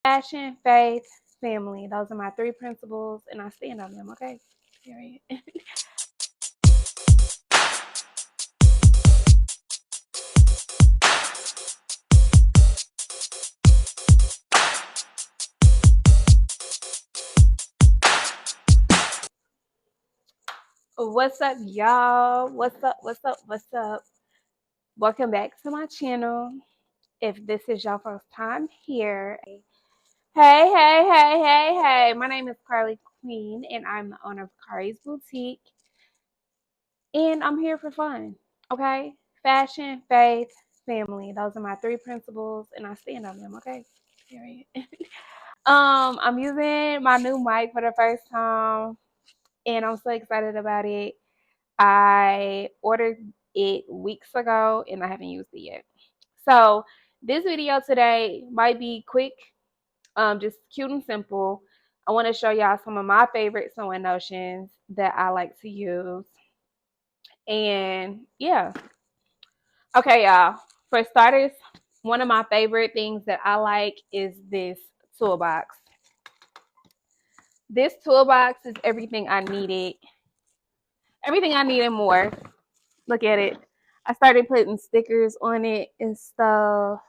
Passion, faith, family. Those are my three principles, and I stand on them, okay? Period. What's up, y'all? What's up? What's up? What's up? Welcome back to my channel. If this is your first time here, hey. My name is Carly Queen, and I'm the owner of Cahri's Boutique, and I'm here for fun, okay? Fashion, faith, family. Those are my three principles, and I stand on them, okay? Period. I'm using my new mic for the first time, and I'm so excited about it. I ordered it weeks ago, and I haven't used it yet. So this video today might be quick, just cute and simple. I want to show y'all some of my favorite sewing notions that I like to use. And yeah. Okay, y'all. For starters, one of my favorite things that I like is this toolbox. This toolbox is everything I needed. Everything I needed more. Look at it. I started putting stickers on it and stuff.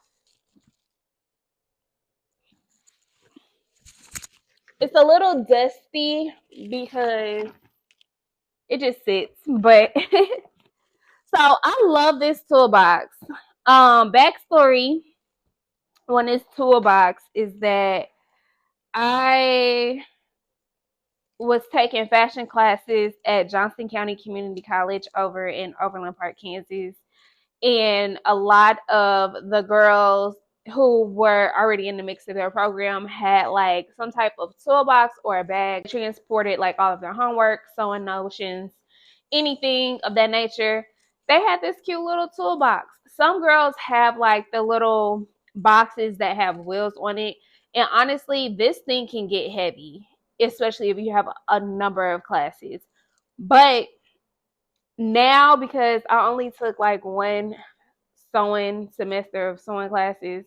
It's a little dusty because it just sits, but so I love this toolbox. Backstory on this toolbox is that I was taking fashion classes at Johnston County Community College over in Overland Park, Kansas. And a lot of the girls who were already in the mix of their program had like some type of toolbox or a bag transported like all of their homework, sewing notions, anything of that nature. They had this cute little toolbox. Some girls have like the little boxes that have wheels on it. And honestly, this thing can get heavy, especially if you have a number of classes. But now, because I only took like one sewing semester of sewing classes,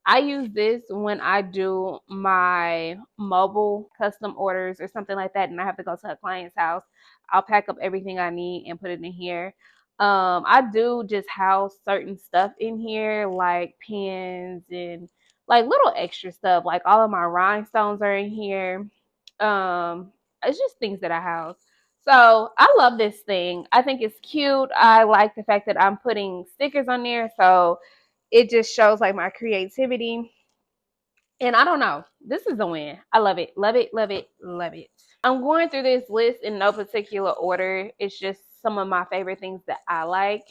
I use this when I do my mobile custom orders or something like that, and I have to go to a client's house. I'll pack up everything I need and put it in here. I do just house certain stuff in here, like pens and like little extra stuff. Like all of my rhinestones are in here. It's just things that I house. So I love this thing. I think it's cute. I like the fact that I'm putting stickers on there, so it just shows like my creativity. And I don't know. This is a win. I love it. Love it. Love it. Love it. I'm going through this list in no particular order. It's just some of my favorite things that I like.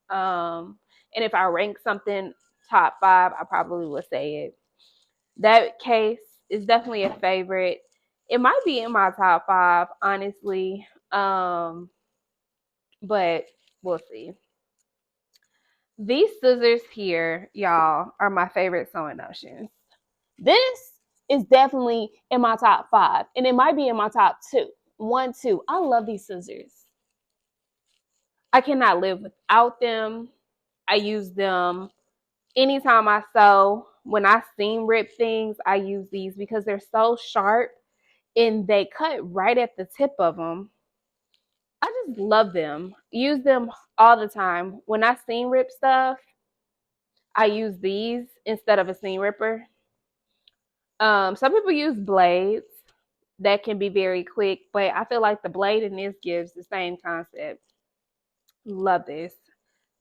And if I rank something top 5, I probably would say it. That case is definitely a favorite. It might be in my top 5, honestly. But we'll see. These scissors here, y'all, are my favorite sewing notions. This is definitely in my top 5, and it might be in my top 2. 1, 2. I love these scissors. I cannot live without them. I use them anytime I sew. When I seam rip things, I use these because they're so sharp and they cut right at the tip of them. I just love them. Use them all the time. When I seam rip stuff, I use these instead of a seam ripper. Some people use blades that can be very quick, but I feel like the blade in this gives the same concept. Love this.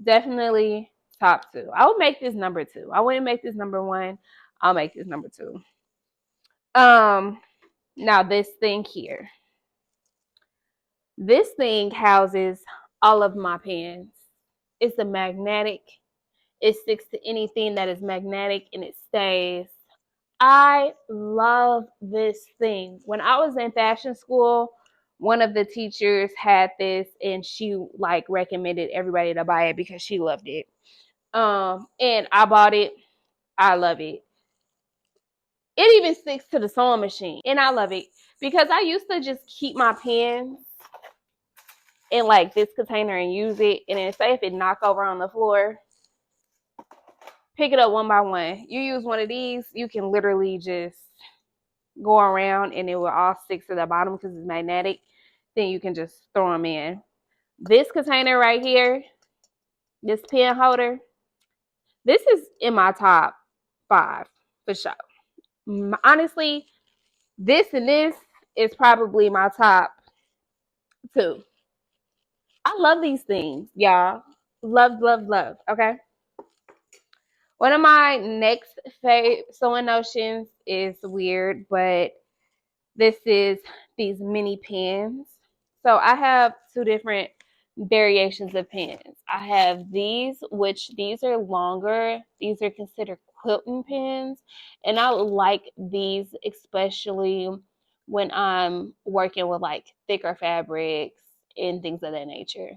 Definitely top 2. I would make this number 2. I wouldn't make this number 1. I'll make this number 2. Now this thing here. This thing houses all of my pens. It's a magnetic. It sticks to anything that is magnetic and it stays. I love this thing. When I was in fashion school, one of the teachers had this and she like recommended everybody to buy it because she loved it. And I bought it. I love it. It even sticks to the sewing machine and I love it because I used to just keep my pens in like this container and use it, and then say if it knock over on the floor, Pick it up one by one. You use one of these, you can literally just go around and it will all stick to the bottom because it's magnetic. Then you can just throw them in. This container right here, this pen holder, this is in my top 5 for sure. Honestly, this and this is probably my top 2. I love these things, y'all. Love, love, love. Okay. One of my next favorite sewing notions is weird, but this is these mini pens. So I have 2 different variations of pens. I have these, which these are longer. These are considered quilting pens. And I like these especially when I'm working with like thicker fabrics and things of that nature.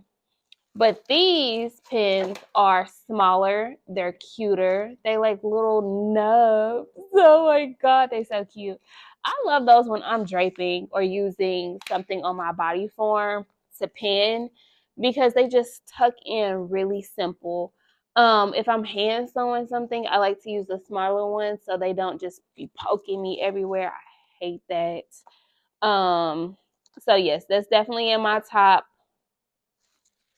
But these pins are smaller. They're cuter. They like little nubs. Oh my God, they're so cute. I love those when I'm draping or using something on my body form to pin because they just tuck in really simple. If I'm hand sewing something, I like to use the smaller ones so they don't just be poking me everywhere. I hate that. So yes, that's definitely in my top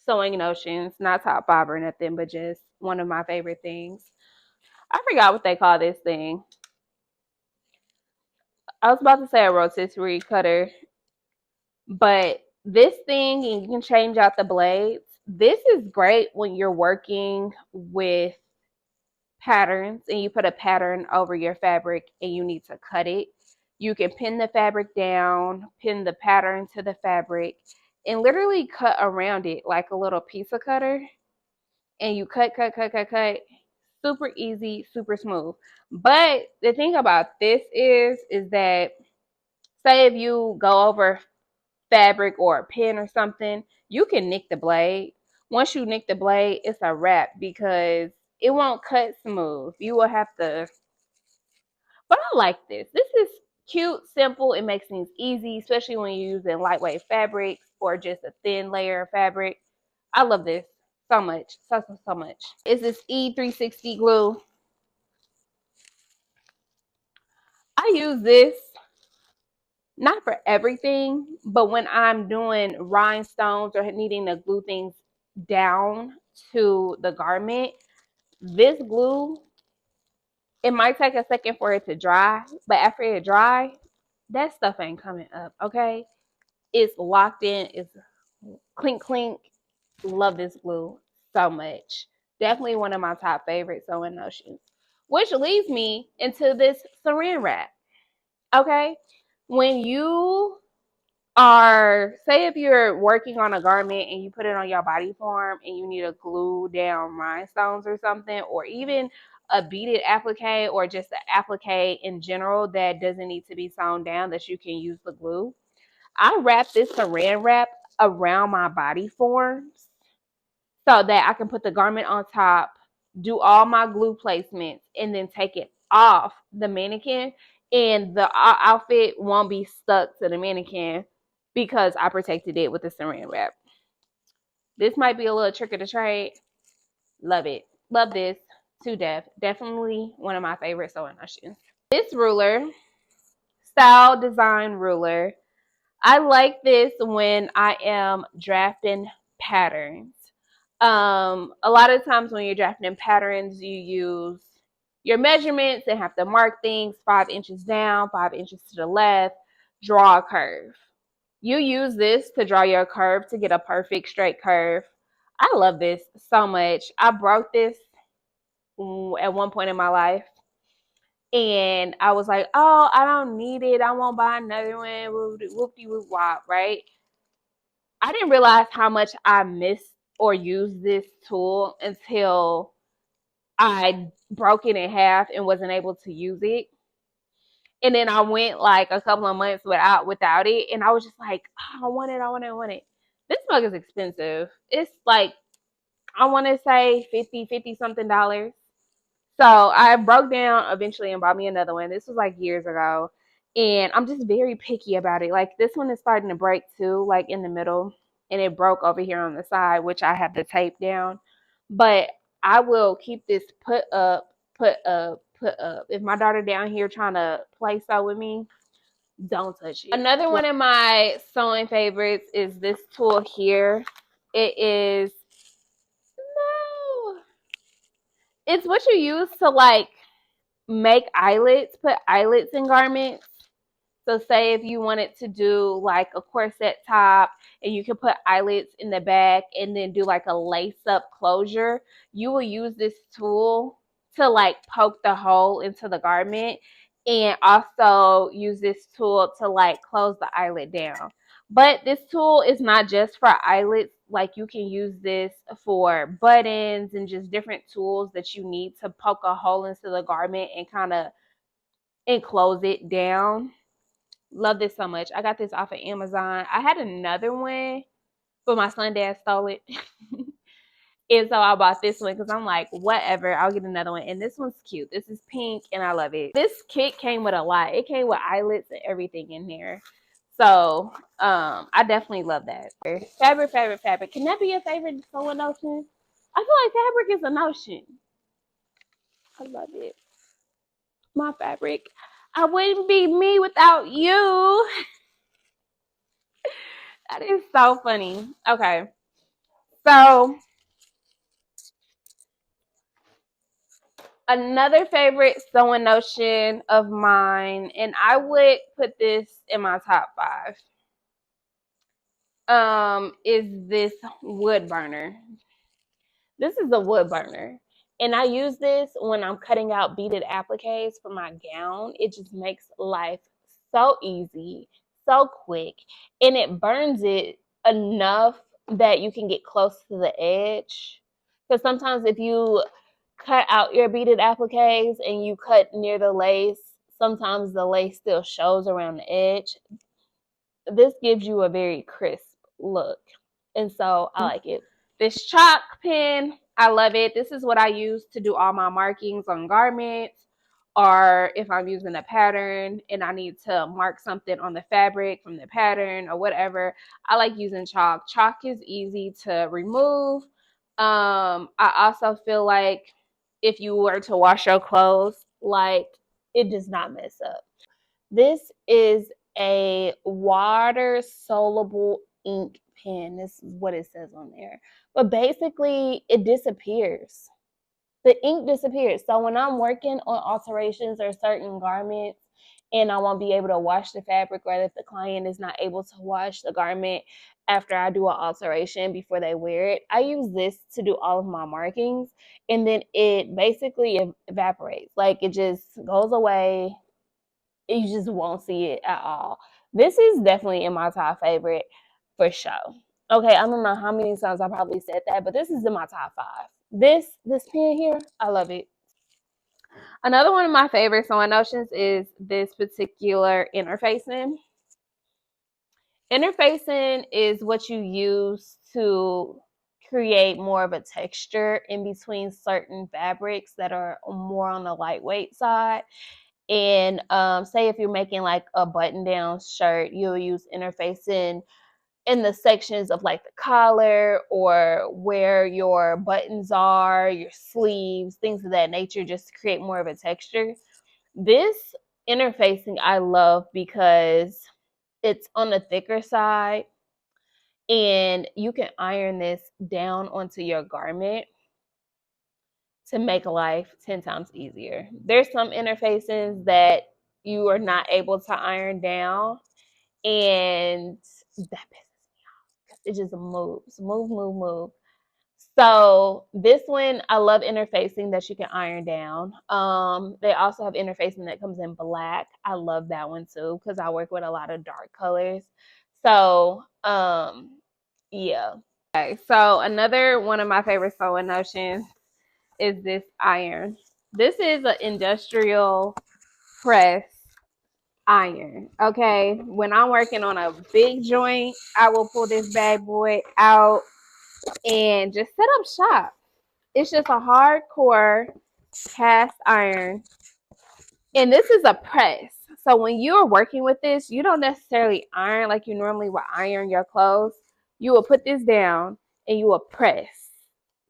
sewing notions, not top 5 or nothing, but just one of my favorite things. I forgot what they call this thing. I was about to say a rotisserie cutter, but this thing, and you can change out the blades. This is great when you're working with patterns and you put a pattern over your fabric and you need to cut it. You can pin the fabric down, pin the pattern to the fabric, and literally cut around it like a little pizza cutter. And you cut, cut, cut, cut, cut. Super easy, super smooth. But the thing about this is that say if you go over fabric or a pin or something, you can nick the blade. Once you nick the blade, it's a wrap because it won't cut smooth. You will have to. But I like this. This is cute, simple. It makes things easy, especially when you're using lightweight fabrics or just a thin layer of fabric. I love this so much, so, so, so much. Is this E360 glue. I use this not for everything, but when I'm doing rhinestones or needing to glue things down to the garment, this glue, it might take a second for it to dry, but after it dry, that stuff ain't coming up, okay? It's locked in, it's clink clink. Love this glue so much. Definitely one of my top favorite sewing notions. Which leads me into this saran wrap. Okay? When you are, say if you're working on a garment and you put it on your body form and you need to glue down rhinestones or something, or even a beaded applique or just an applique in general that doesn't need to be sewn down that you can use the glue. I wrap this saran wrap around my body forms so that I can put the garment on top, do all my glue placements, and then take it off the mannequin. And the outfit won't be stuck to the mannequin because I protected it with the saran wrap. This might be a little trick of the trade. Love it. Love this to death. Definitely one of my favorite sewing machines. This ruler, style design ruler, I like this when I am drafting patterns. A lot of times when you're drafting patterns, you use your measurements and have to mark things 5 inches down, 5 inches to the left, draw a curve. You use this to draw your curve to get a perfect straight curve. I love this so much. I broke this at one point in my life. And I was like, oh, I don't need it. I won't buy another one. Whoop-de whoop wop, right? I didn't realize how much I missed or used this tool until I broke it in half and wasn't able to use it. And then I went like a couple of months without it. And I was just like, oh, I want it, I want it, I want it. This mug is expensive. It's like, I want to say 50 something dollars. So I broke down eventually and bought me another one. This was like years ago. And I'm just very picky about it. Like this one is starting to break too, like in the middle. And it broke over here on the side, which I have to tape down. But I will keep this put up put up, put up. If my daughter down here trying to play sew with me, don't touch it. Another one of my sewing favorites is this tool here. It is, no, it's what you use to like make eyelets, put eyelets in garments. So say if you wanted to do like a corset top and you can put eyelets in the back and then do like a lace up closure, you will use this tool to like poke the hole into the garment, and also use this tool to like close the eyelet down. But this tool is not just for eyelets. Like you can use this for buttons and just different tools that you need to poke a hole into the garment and kind of enclose it down. Love this so much. I got this off of Amazon. I had another one, but my son dad stole it. And so I bought this one because I'm like, whatever, I'll get another one. And this one's cute. This is pink and I love it. This kit came with a lot. It came with eyelets and everything in here. So I definitely love that. Fabric, fabric, fabric. Can that be a favorite sewing notion? I feel like fabric is a notion. I love it. My fabric. I wouldn't be me without you. That is so funny. Okay. So another favorite sewing notion of mine, and I would put this in my top 5, is this wood burner. This is a wood burner. And I use this when I'm cutting out beaded appliques for my gown. It just makes life so easy, so quick, and it burns it enough that you can get close to the edge. Because sometimes if you cut out your beaded appliques and you cut near the lace, sometimes the lace still shows around the edge. This gives you a very crisp look. And so I like it. This chalk pen, I love it. This is what I use to do all my markings on garments, or if I'm using a pattern and I need to mark something on the fabric from the pattern or whatever. I like using chalk. Chalk is easy to remove. I also feel like if you were to wash your clothes, like it does not mess up. This is a water soluble ink pen. This is what it says on there. But basically, it disappears. The ink disappears. So when I'm working on alterations or certain garments and I won't be able to wash the fabric, or if the client is not able to wash the garment after I do an alteration before they wear it, I use this to do all of my markings, and then it basically evaporates. Like it just goes away. You just won't see it at all. This is definitely in my top favorite for sure. Okay, I don't know how many times I probably said that, but this is in my top 5. This pen here, I love it. Another one of my favorite sewing notions is this particular interfacing. Interfacing is what you use to create more of a texture in between certain fabrics that are more on the lightweight side. And say if you're making like a button down shirt, you'll use interfacing in the sections of like the collar or where your buttons are, your sleeves, things of that nature, just to create more of a texture. This interfacing I love because it's on the thicker side, and you can iron this down onto your garment to make life 10 times easier. There's some interfaces that you are not able to iron down, and that pisses me off. It just moves, move. So this one, I love interfacing that you can iron down. They also have interfacing that comes in black. I love that one too because I work with a lot of dark colors. So yeah. Okay, so another one of my favorite sewing notions is this iron. This is an industrial press iron. Okay, when I'm working on a big joint, I will pull this bad boy out and just set up shop. It's just a hardcore cast iron, and this is a press. So when you're working with this, you don't necessarily iron like you normally would iron your clothes. You will put this down and you will press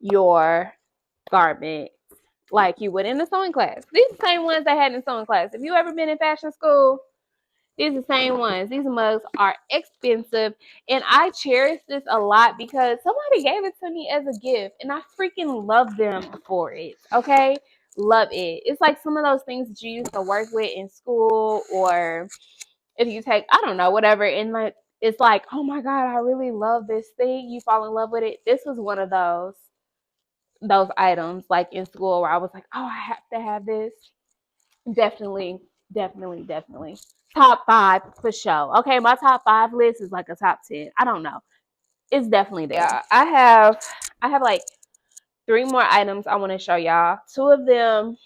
your garment like you would in a sewing class. These are the same ones I had in sewing class. If you ever been in fashion school, these are the same ones. These mugs are expensive, and I cherish this a lot because somebody gave it to me as a gift, and I freaking love them for it. Okay, love it. It's like some of those things that you used to work with in school, or if you take, I don't know, whatever, and like it's like, oh my god, I really love this thing. You fall in love with it. This was one of those items like in school where I was like, oh, I have to have this. Definitely, definitely, definitely. Top five for sure. Okay, my top five list is like a top 10. I don't know. It's definitely there. Yeah, I have like three more items I want to show y'all. Two of them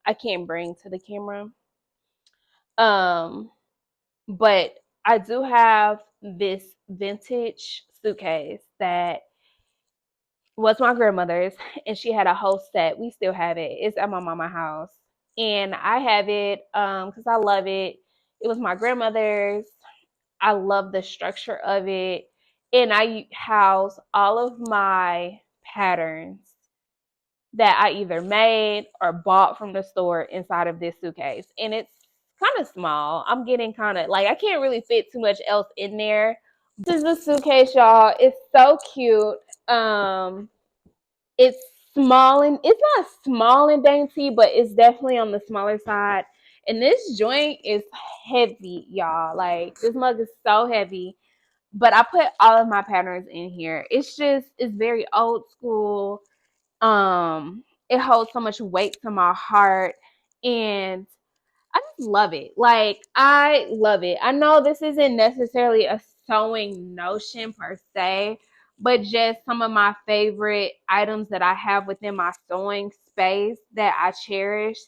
I can't bring to the camera. Um, but I do have this vintage suitcase that was my grandmother's, and she had a whole set. We still have it. It's at my mama's house, and I have it because I love it. It was my grandmother's. I love the structure of it, and I house all of my patterns that I either made or bought from the store inside of this suitcase, and it's kind of small. I'm getting kind of like I can't really fit too much else in there. This is the suitcase, y'all. It's so cute. It's small and it's not small and dainty, but it's definitely on the smaller side. And this joint is heavy, y'all. Like this mug is so heavy. But I put all of my patterns in here. It's very old school. It holds so much weight to my heart. And I just love it. Like, I love it. I know this isn't necessarily a sewing notion per se, but just some of my favorite items that I have within my sewing space that I cherish.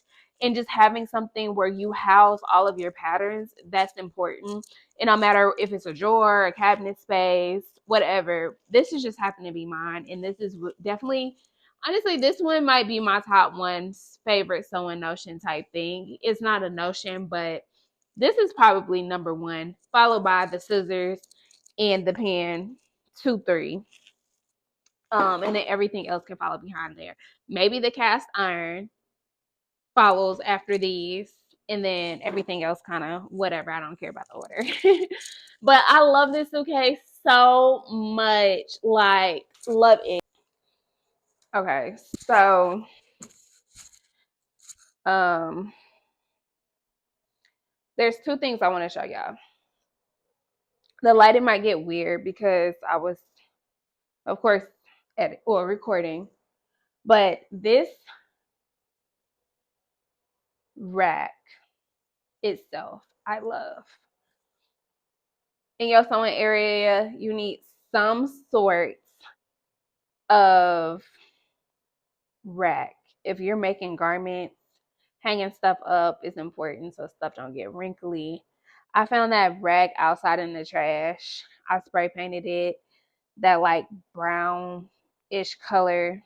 And just having something where you house all of your patterns, that's important. And no matter if it's a drawer, a cabinet space, whatever, this is just happened to be mine. And this is definitely, honestly, this one might be my top one favorite sewing notion type thing. It's not a notion, but this is probably number one, followed by the scissors and the pen, 2, 3. And then everything else can follow behind there. Maybe the cast iron follows after these, and then everything else kind of whatever. I don't care about the order. But I love this suitcase so much. Like, love it. Okay, so um there's two things I want to show y'all. The lighting might get weird because I was, of course, recording, but this rack itself, I love. In your sewing area, you need some sort of rack. If you're making garments, hanging stuff up is important so stuff don't get wrinkly. I found that rack outside in the trash. I spray painted it that like brownish color.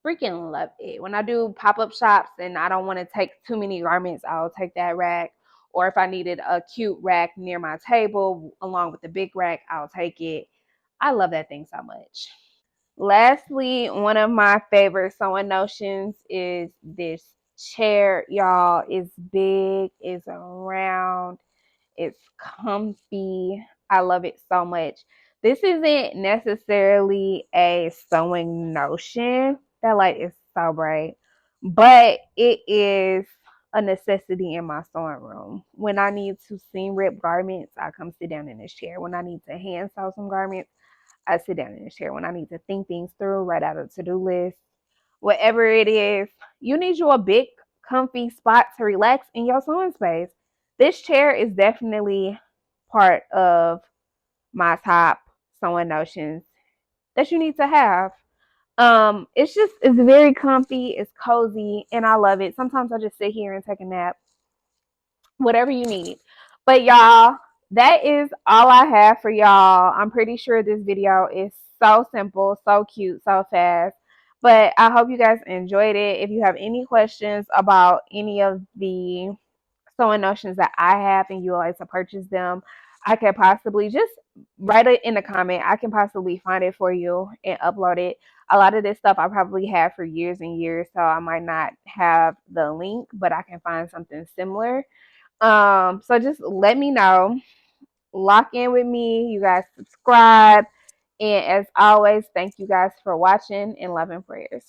Freaking love it. When I do pop-up shops and I don't want to take too many garments, I'll take that rack. Or if I needed a cute rack near my table along with the big rack, I'll take it. I love that thing so much. Lastly, one of my favorite sewing notions is this chair, y'all. It's big, it's round, it's comfy. I love it so much. This isn't necessarily a sewing notion. That light is so bright, but it is a necessity in my sewing room. When I need to seam rip garments, I come sit down in this chair. When I need to hand sew some garments, I sit down in this chair. When I need to think things through, write out a to-do list, whatever it is, you need you a big, comfy spot to relax in your sewing space. This chair is definitely part of my top sewing notions that you need to have. It's very comfy, it's cozy, and I love it. Sometimes I just sit here and take a nap, whatever you need. But y'all, that is all I have for y'all. I'm pretty sure this video is so simple, so cute, so fast. But I hope you guys enjoyed it. If you have any questions about any of the sewing notions that I have and you would like to purchase them, I can possibly just write it in the comment. I can possibly find it for you and upload it. A lot of this stuff I probably had for years and years, so I might not have the link, but I can find something similar. So just let me know. Lock in with me. You guys subscribe. And as always, thank you guys for watching, and love and prayers.